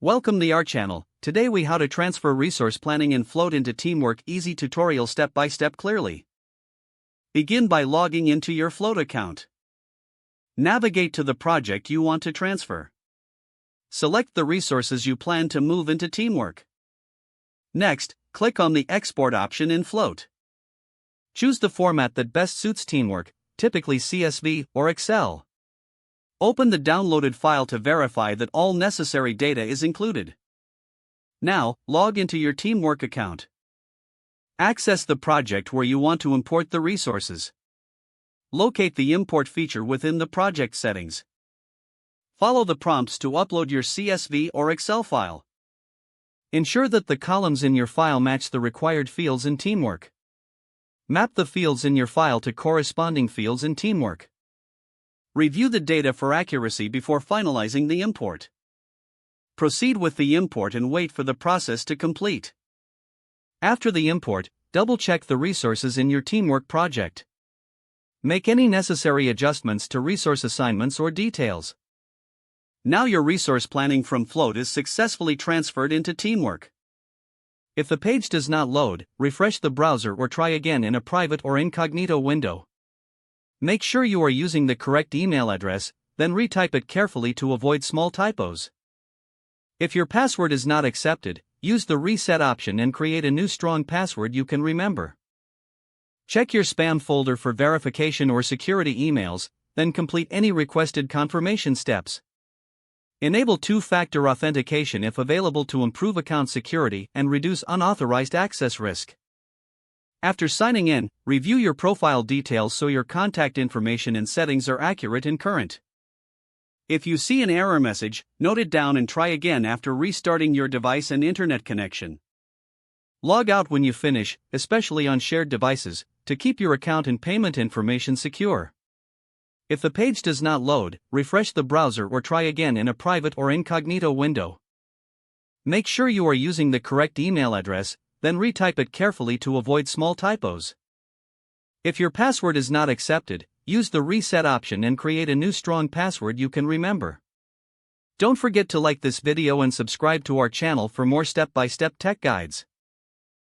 Welcome to our channel. Today we how to transfer resource planning in Float into Teamwork. Easy tutorial step by step clearly. Begin by logging into your Float account. Navigate to the project you want to transfer. Select the resources you plan to move into Teamwork. Next, click on the Export option in Float. Choose the format that best suits Teamwork, typically CSV or Excel. Open the downloaded file to verify that all necessary data is included. Now, log into your Teamwork account. Access the project where you want to import the resources. Locate the import feature within the project settings. Follow the prompts to upload your CSV or Excel file. Ensure that the columns in your file match the required fields in Teamwork. Map the fields in your file to corresponding fields in Teamwork. Review the data for accuracy before finalizing the import. Proceed with the import and wait for the process to complete. After the import, double-check the resources in your Teamwork project. Make any necessary adjustments to resource assignments or details. Now your resource planning from Float is successfully transferred into Teamwork. If the page does not load, refresh the browser or try again in a private or incognito window. Make sure you are using the correct email address, then retype it carefully to avoid small typos. If your password is not accepted, use the reset option and create a new strong password you can remember. Check your spam folder for verification or security emails, then complete any requested confirmation steps. Enable two-factor authentication if available to improve account security and reduce unauthorized access risk. After signing in, review your profile details so your contact information and settings are accurate and current. If you see an error message, note it down and try again after restarting your device and internet connection. Log out when you finish, especially on shared devices, to keep your account and payment information secure. If the page does not load, refresh the browser or try again in a private or incognito window. Make sure you are using the correct email address, then retype it carefully to avoid small typos. If your password is not accepted, use the reset option and create a new strong password you can remember. Don't forget to like this video and subscribe to our channel for more step-by-step tech guides.